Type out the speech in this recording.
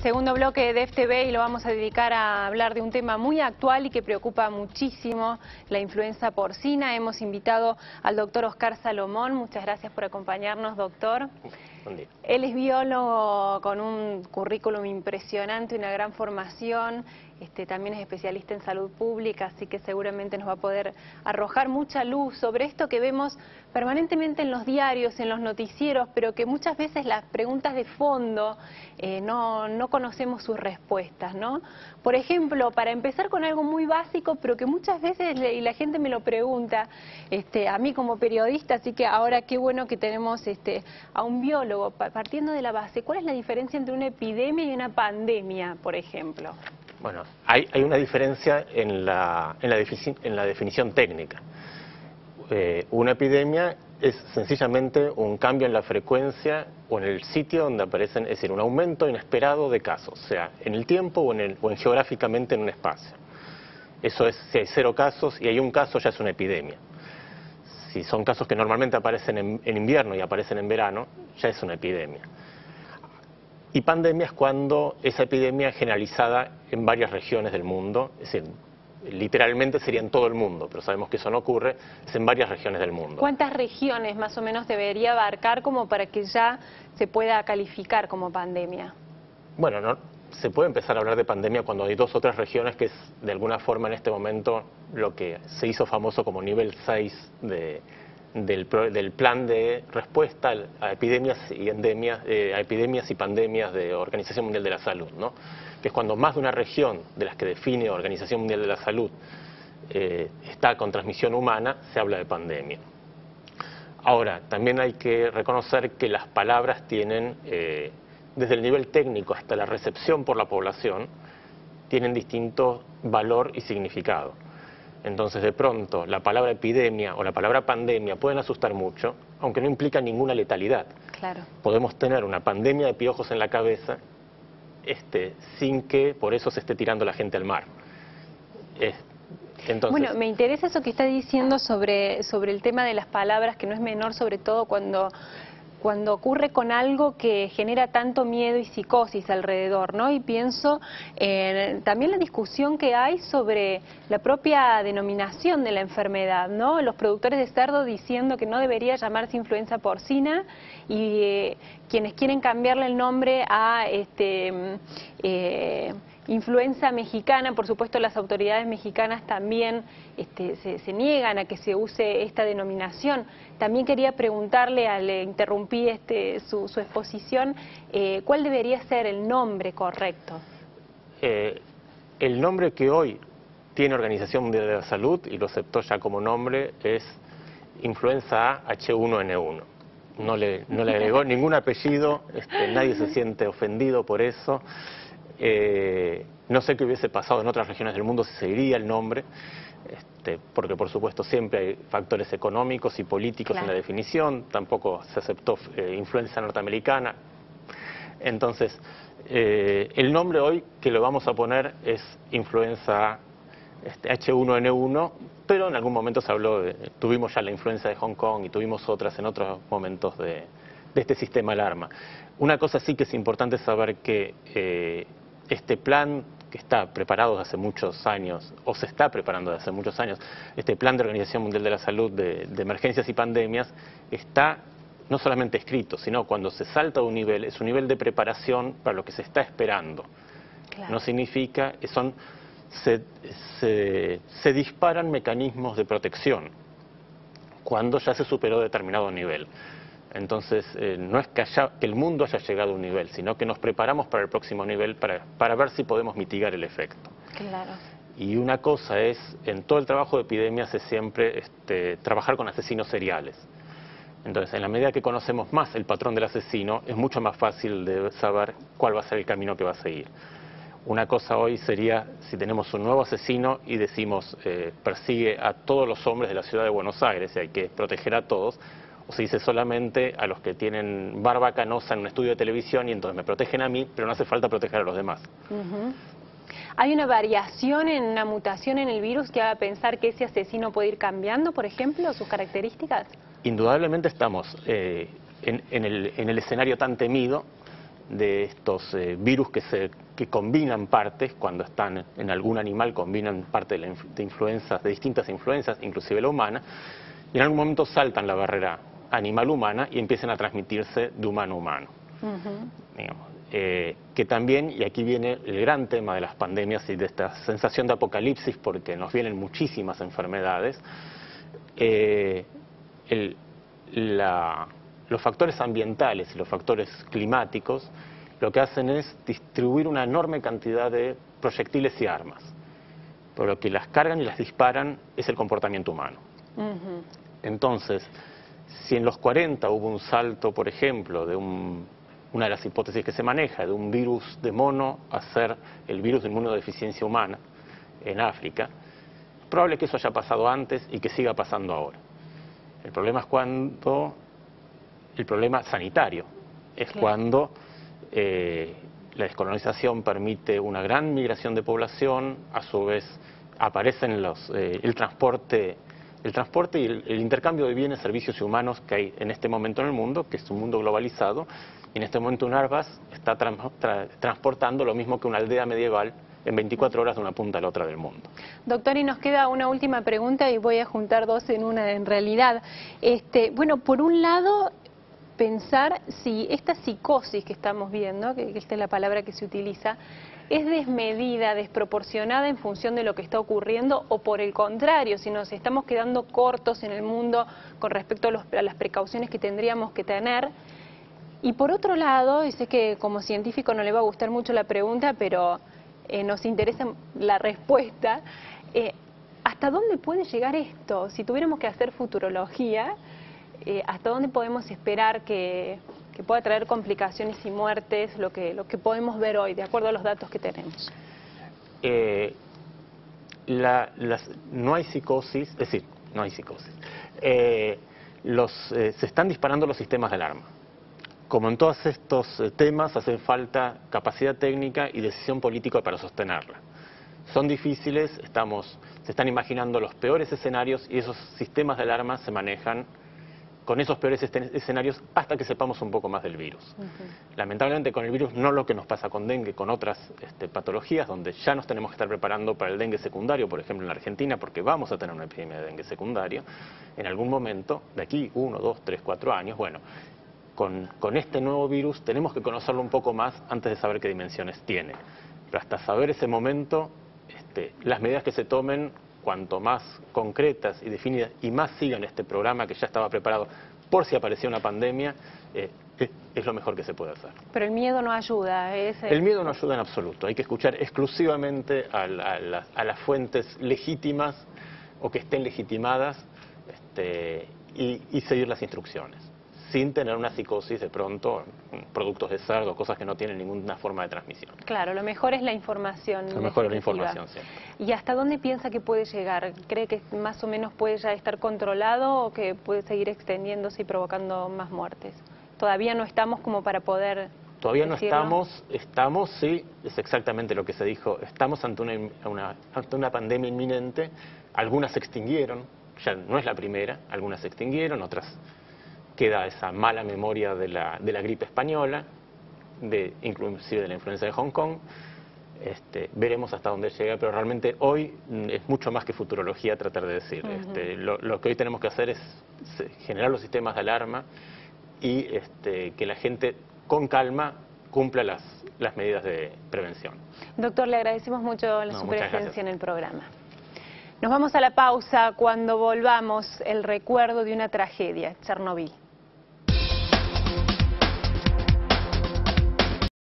Segundo bloque de FTV y lo vamos a dedicar a hablar de un tema muy actual y que preocupa muchísimo, la influenza porcina. Hemos invitado al doctor Oscar Salomón. Muchas gracias por acompañarnos, doctor. Buen día. Él es biólogo con un currículum impresionante, una gran formación. También es especialista en salud pública, así que seguramente nos va a poder arrojar mucha luz sobre esto que vemos permanentemente en los diarios, en los noticieros, pero que muchas veces las preguntas de fondo no conocemos sus respuestas, ¿no? Por ejemplo, para empezar con algo muy básico, pero que muchas veces y la gente me lo pregunta, a mí como periodista, así que ahora qué bueno que tenemos a un biólogo, partiendo de la base, ¿cuál es la diferencia entre una epidemia y una pandemia, por ejemplo? Bueno, hay una diferencia en la definición técnica. Una epidemia es sencillamente un cambio en la frecuencia o en el sitio donde aparecen, es decir, un aumento inesperado de casos, sea en el tiempo o en geográficamente en un espacio. Eso es, si hay 0 casos y hay un caso, ya es una epidemia. Si son casos que normalmente aparecen en invierno y aparecen en verano, ya es una epidemia. Y pandemia es cuando esa epidemia es generalizada en varias regiones del mundo, es decir, literalmente sería en todo el mundo, pero sabemos que eso no ocurre, es en varias regiones del mundo. ¿Cuántas regiones más o menos debería abarcar como para que ya se pueda calificar como pandemia? Bueno, se puede empezar a hablar de pandemia cuando hay 2 o 3 regiones, que es de alguna forma en este momento lo que se hizo famoso como nivel 6 del plan de respuesta a epidemias y pandemias de Organización Mundial de la Salud, ¿no? Que es cuando más de una región de las que define Organización Mundial de la Salud está con transmisión humana, se habla de pandemia. Ahora, también hay que reconocer que las palabras tienen, desde el nivel técnico hasta la recepción por la población, tienen distinto valor y significado. Entonces, de pronto, la palabra epidemia o la palabra pandemia pueden asustar mucho, aunque no implican ninguna letalidad. Claro. Podemos tener una pandemia de piojos en la cabeza sin que por eso se esté tirando la gente al mar. Entonces, bueno, me interesa eso que está diciendo sobre el tema de las palabras, que no es menor, sobre todo cuando ocurre con algo que genera tanto miedo y psicosis alrededor, ¿no? Y pienso también la discusión que hay sobre la propia denominación de la enfermedad, ¿no? Los productores de cerdo diciendo que no debería llamarse influenza porcina y quienes quieren cambiarle el nombre a influenza mexicana. Por supuesto, las autoridades mexicanas también se niegan a que se use esta denominación. También quería preguntarle, le interrumpí su exposición, ¿cuál debería ser el nombre correcto? El nombre que hoy tiene Organización Mundial de la Salud, y lo aceptó ya como nombre, es influenza A H1N1. No le agregó ningún apellido, nadie se siente ofendido por eso. No sé qué hubiese pasado en otras regiones del mundo si seguiría el nombre, porque por supuesto siempre hay factores económicos y políticos en la definición. Tampoco se aceptó influenza norteamericana. Entonces, el nombre hoy que lo vamos a poner es influenza H1N1, pero en algún momento se habló tuvimos ya la influenza de Hong Kong y tuvimos otras en otros momentos de este sistema alarma. Una cosa sí que es importante saber que este plan que está preparado desde hace muchos años, o se está preparando desde hace muchos años, este plan de Organización Mundial de la Salud de emergencias y pandemias, está no solamente escrito, sino cuando se salta de un nivel, es un nivel de preparación para lo que se está esperando. Claro. No significa, se disparan mecanismos de protección cuando ya se superó determinado nivel. Entonces, no es que el mundo haya llegado a un nivel, sino que nos preparamos para el próximo nivel para ver si podemos mitigar el efecto. Claro. Y una cosa es, en todo el trabajo de epidemias es siempre trabajar con asesinos seriales. Entonces, en la medida que conocemos más el patrón del asesino, es mucho más fácil de saber cuál va a ser el camino que va a seguir. Una cosa hoy sería, si tenemos un nuevo asesino y decimos, persigue a todos los hombres de la ciudad de Buenos Aires y hay que proteger a todos, o se dice solamente a los que tienen barba canosa en un estudio de televisión y entonces me protegen a mí, pero no hace falta proteger a los demás. ¿Hay una variación, una mutación en el virus que haga pensar que ese asesino puede ir cambiando, por ejemplo, sus características? Indudablemente estamos en el escenario tan temido estos virus que combinan partes, cuando están en algún animal combinan parte de influencias, de distintas influencias, inclusive la humana, y en algún momento saltan la barrera animal-humana y empiezan a transmitirse de humano a humano. Digamos, que también, y aquí viene el gran tema de las pandemias y de esta sensación de apocalipsis, porque nos vienen muchísimas enfermedades, los factores ambientales y los factores climáticos lo que hacen es distribuir una enorme cantidad de proyectiles y armas. Pero lo que las cargan y las disparan es el comportamiento humano. Entonces, si en los 40 hubo un salto, por ejemplo, de una de las hipótesis que se maneja, de un virus de mono a ser el virus de inmunodeficiencia humana en África, es probable que eso haya pasado antes y que siga pasando ahora. El problema es cuando, el problema sanitario, es cuando la descolonización permite una gran migración de población, a su vez aparecen el transporte y el intercambio de bienes, servicios y humanos que hay en este momento en el mundo, que es un mundo globalizado, y en este momento un Airbus está transportando lo mismo que una aldea medieval en 24 horas de una punta a la otra del mundo. Doctor, y nos queda una última pregunta y voy a juntar dos en una en realidad. Bueno, por un lado, pensar si esta psicosis que estamos viendo, que esta es la palabra que se utiliza, es desmedida, desproporcionada en función de lo que está ocurriendo, o por el contrario, si nos estamos quedando cortos en el mundo con respecto a las precauciones que tendríamos que tener. Y por otro lado, y sé que como científico no le va a gustar mucho la pregunta, pero nos interesa la respuesta, ¿hasta dónde puede llegar esto? Si tuviéramos que hacer futurología, ¿hasta dónde podemos esperar que pueda traer complicaciones y muertes, lo que podemos ver hoy, de acuerdo a los datos que tenemos? No hay psicosis, es decir, no hay psicosis. Se están disparando los sistemas de alarma. Como en todos estos temas, hace falta capacidad técnica y decisión política para sostenerla. Son difíciles, se están imaginando los peores escenarios y esos sistemas de alarma se manejan con esos peores escenarios hasta que sepamos un poco más del virus. Lamentablemente con el virus no lo que nos pasa con dengue, con otras patologías donde ya nos tenemos que estar preparando para el dengue secundario, por ejemplo en la Argentina, porque vamos a tener una epidemia de dengue secundario en algún momento, de aquí 1, 2, 3, 4 años. Bueno, con este nuevo virus tenemos que conocerlo un poco más antes de saber qué dimensiones tiene. Pero hasta saber ese momento, las medidas que se tomen, cuanto más concretas y definidas y más sigan este programa que ya estaba preparado por si aparecía una pandemia, es lo mejor que se puede hacer. Pero el miedo no ayuda. El miedo no ayuda en absoluto. Hay que escuchar exclusivamente a las fuentes legítimas o que estén legitimadas y seguir las instrucciones, sin tener una psicosis de pronto, productos de cerdo, cosas que no tienen ninguna forma de transmisión. Claro, lo mejor es la información. Lo mejor es la información, sí. ¿Y hasta dónde piensa que puede llegar? ¿Cree que más o menos puede ya estar controlado o que puede seguir extendiéndose y provocando más muertes? Todavía no estamos como para poder Todavía decirlo. no estamos, sí, es exactamente lo que se dijo, estamos ante una pandemia inminente, algunas se extinguieron, ya no es la primera, algunas se extinguieron, otras queda esa mala memoria de la gripe española, inclusive de la influenza de Hong Kong. Veremos hasta dónde llega, pero realmente hoy es mucho más que futurología tratar de decir. Lo que hoy tenemos que hacer es generar los sistemas de alarma y que la gente con calma cumpla las medidas de prevención. Doctor, le agradecemos mucho su muchas presencia gracias. en el programa. Nos vamos a la pausa. Cuando volvamos, el recuerdo de una tragedia, Chernobyl.